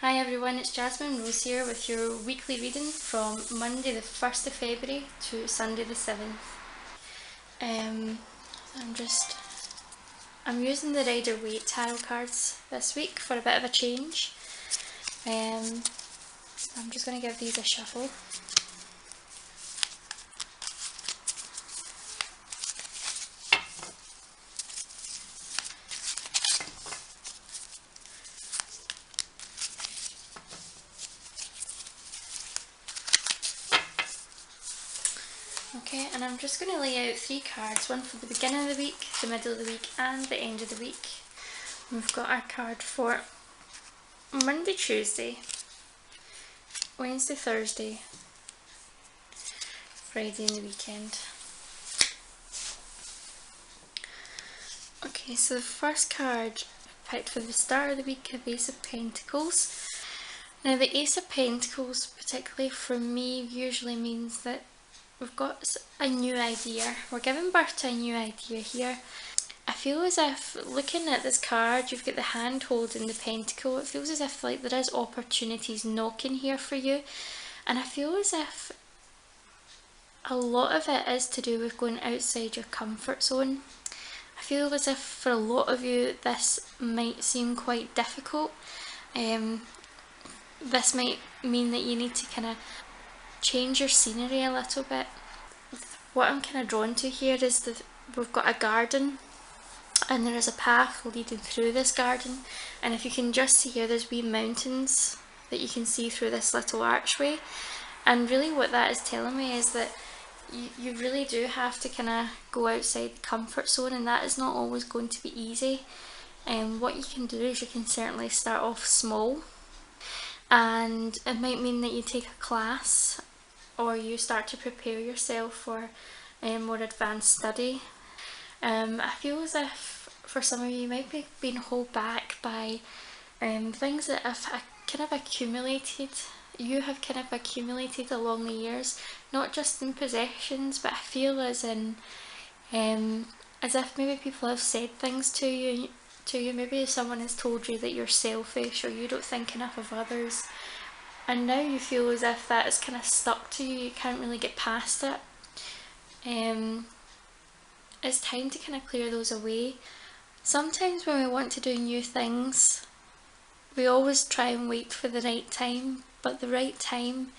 Hi everyone, it's Jasmine Rose here with your weekly reading from Monday the 1st of February to Sunday the 7th. I'm using the Rider Waite tarot cards this week for a bit of a change. I'm just going to give these a shuffle. Okay, and I'm just going to lay out 3 cards, one for the beginning of the week, the middle of the week and the end of the week. We've got our card for Monday, Tuesday, Wednesday, Thursday, Friday and the weekend. Okay, so the first card I picked for the start of the week, the Ace of Pentacles. Now the Ace of Pentacles, particularly for me, usually means that we've got a new idea. We're giving birth to a new idea here. I feel as if, looking at this card, you've got the hand holding the pentacle. It feels as if like there is opportunities knocking here for you. And I feel as if a lot of it is to do with going outside your comfort zone. I feel as if for a lot of you this might seem quite difficult. This might mean that you need to kind of change your scenery a little bit. What I'm kind of drawn to here is that we've got a garden and there is a path leading through this garden, and if you can just see here, there's wee mountains that you can see through this little archway. And really what that is telling me is that you really do have to kind of go outside the comfort zone, and that is not always going to be easy. And what you can do is you can certainly start off small, and it might mean that you take a class or you start to prepare yourself for more advanced study. I feel as if for some of you might be being held back by things that have kind of accumulated. You have kind of accumulated along the years, not just in possessions, but I feel as if maybe people have said things to you. Maybe someone has told you that you're selfish or you don't think enough of others, and now you feel as if that is kind of stuck to you. You can't really get past it. It's time to kind of clear those away. Sometimes when we want to do new things, we always try and wait for the right time, but the right time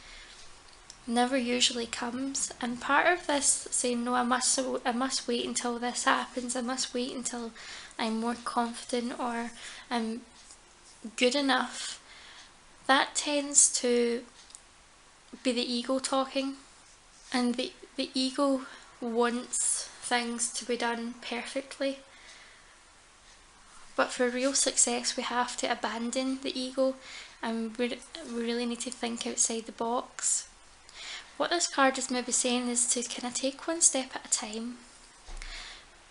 never usually comes. And part of this saying, no, I must wait until this happens, I must wait until I'm more confident or I'm good enough, that tends to be the ego talking. And the ego wants things to be done perfectly. But for real success, we have to abandon the ego, and we really need to think outside the box. What this card is maybe saying is to kind of take one step at a time.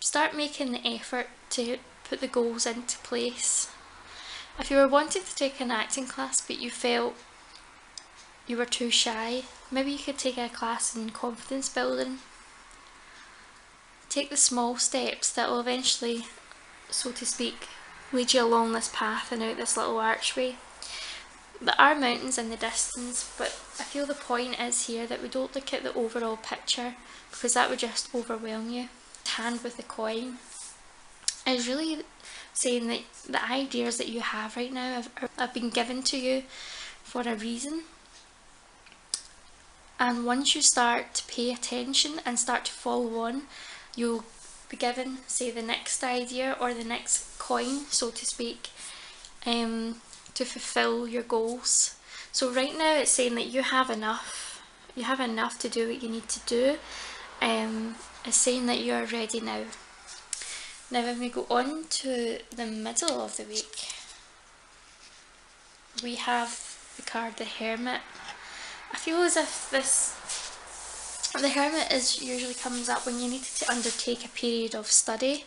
Start making the effort to put the goals into place. If you were wanting to take an acting class but you felt you were too shy, maybe you could take a class in confidence building. Take the small steps that will eventually, so to speak, lead you along this path and out this little archway. There are mountains in the distance, but I feel the point is here that we don't look at the overall picture, because that would just overwhelm you. Hand with the coin is really saying that the ideas that you have right now have been given to you for a reason. And once you start to pay attention and start to follow on, you'll be given, say, the next idea or the next coin, so to speak, to fulfill your goals. So right now it's saying that you have enough. You have enough to do what you need to do. It's saying that you are ready now. Now when we go on to the middle of the week, we have the card the Hermit. I feel as if the Hermit usually comes up when you need to undertake a period of study.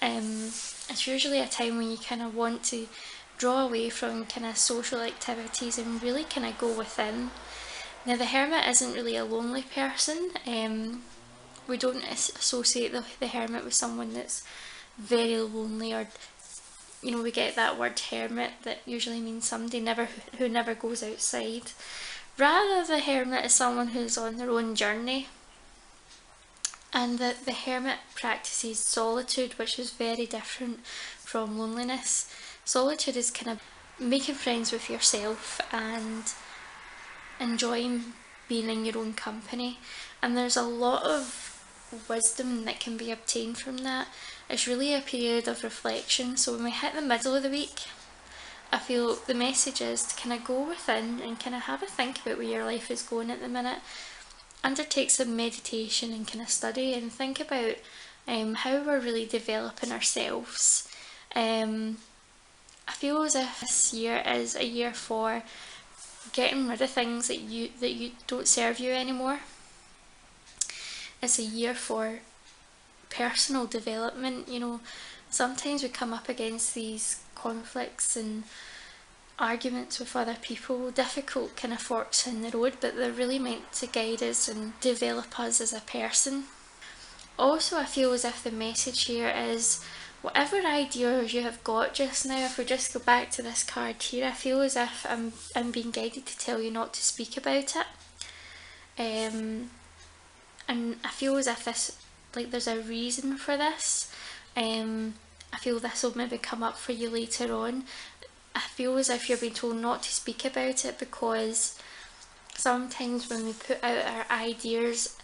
It's usually a time when you kind of want to draw away from kind of social activities and really kind of go within. Now the Hermit isn't really a lonely person. We don't associate the Hermit with someone that's very lonely or you know, we get that word hermit that usually means somebody who never goes outside. Rather, the hermit is someone who's on their own journey, and the hermit practices solitude, which is very different from loneliness. Solitude is kind of making friends with yourself and enjoying being in your own company, and there's a lot of wisdom that can be obtained from that. It's really a period of reflection. So when we hit the middle of the week, I feel the message is to kind of go within and kind of have a think about where your life is going at the minute. Undertake some meditation and kind of study and think about how we're really developing ourselves. I feel as if this year is a year for getting rid of things that you don't serve you anymore. It's a year for personal development. You know, sometimes we come up against these conflicts and arguments with other people, difficult kind of forks in the road, but they're really meant to guide us and develop us as a person. Also, I feel as if the message here is whatever ideas you have got just now, if we just go back to this card here, I feel as if I'm being guided to tell you not to speak about it. And I feel as if this, like, there's a reason for this. I feel this will maybe come up for you later on. I feel as if you're being told not to speak about it because sometimes when we put out our ideas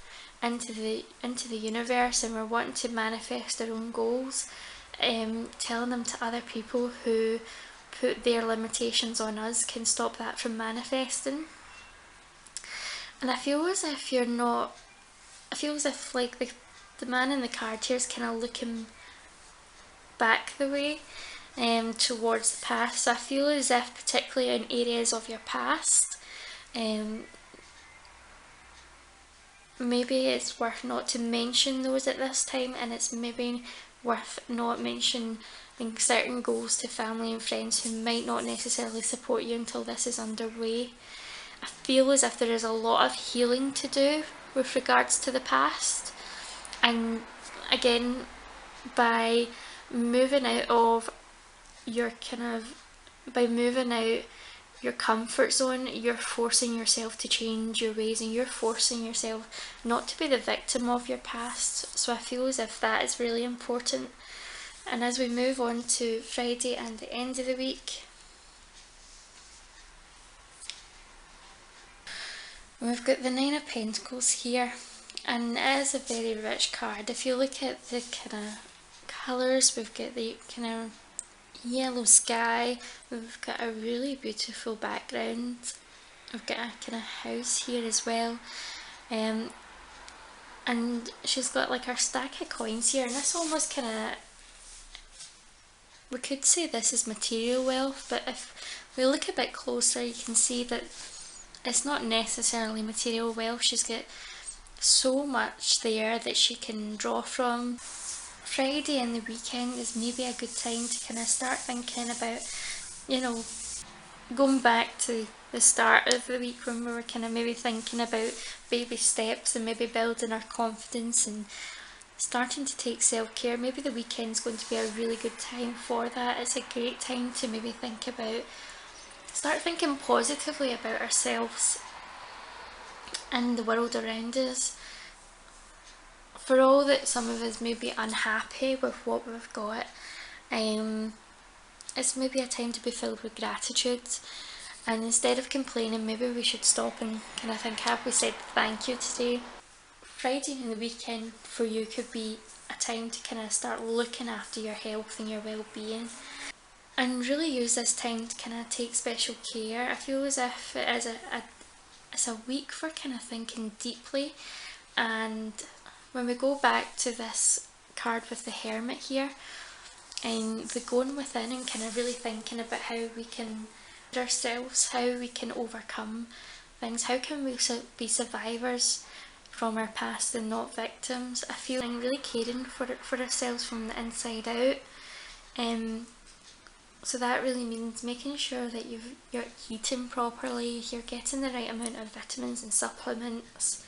into the universe and we're wanting to manifest our own goals, telling them to other people who put their limitations on us can stop that from manifesting. And I feel as if like the man in the card here is kind of looking back the way towards the past. So I feel as if particularly in areas of your past, maybe it's worth not to mention those at this time, and it's maybe worth not mentioning certain goals to family and friends who might not necessarily support you until this is underway. I feel as if there is a lot of healing to do with regards to the past, and again, by moving out of your your comfort zone, you're forcing yourself to change your ways, and you're forcing yourself not to be the victim of your past. So I feel as if that is really important. And as we move on to Friday and the end of the week, we've got the Nine of Pentacles here, and it is a very rich card. If you look at the kind of colours, we've got the kind of yellow sky, we've got a really beautiful background, we've got a kind of house here as well, and she's got like her stack of coins here, and this almost kind of, we could say this is material wealth, but if we look a bit closer you can see that it's not necessarily material wealth. She's got so much there that she can draw from. Friday and the weekend is maybe a good time to kind of start thinking about, you know, going back to the start of the week when we were kind of maybe thinking about baby steps and maybe building our confidence and starting to take self-care. Maybe the weekend's going to be a really good time for that. It's a great time to maybe think about, start thinking positively about ourselves and the world around us. For all that some of us may be unhappy with what we've got, it's maybe a time to be filled with gratitude, and instead of complaining, maybe we should stop and kind of think, have we said thank you today? Friday and the weekend for you could be a time to kind of start looking after your health and your well-being, and really use this time to kind of take special care. I feel as if it is it's a week for kind of thinking deeply. And when we go back to this card with the Hermit here, and we're going within and kind of really thinking about how we can ourselves, how we can overcome things, how can we be survivors from our past and not victims. I feel like really caring for ourselves from the inside out. So that really means making sure that you're eating properly, you're getting the right amount of vitamins and supplements,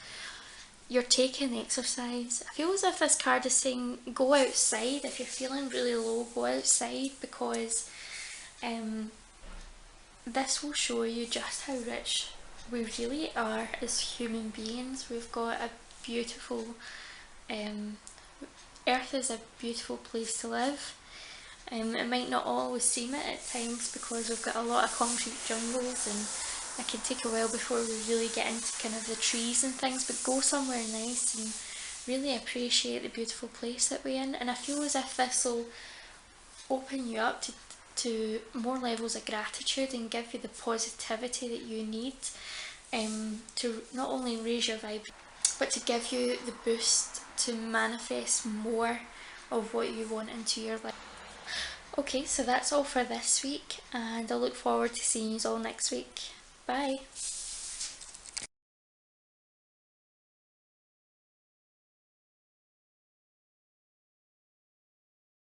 you're taking the exercise. I feel as if this card is saying go outside. If you're feeling really low, go outside, because this will show you just how rich we really are as human beings. We've got a beautiful, Earth is a beautiful place to live. It might not always seem it at times because we've got a lot of concrete jungles, and it can take a while before we really get into kind of the trees and things, but go somewhere nice and really appreciate the beautiful place that we're in. And I feel as if this will open you up to more levels of gratitude and give you the positivity that you need to not only raise your vibe, but to give you the boost to manifest more of what you want into your life. Okay, so that's all for this week, and I look forward to seeing you all next week. Bye!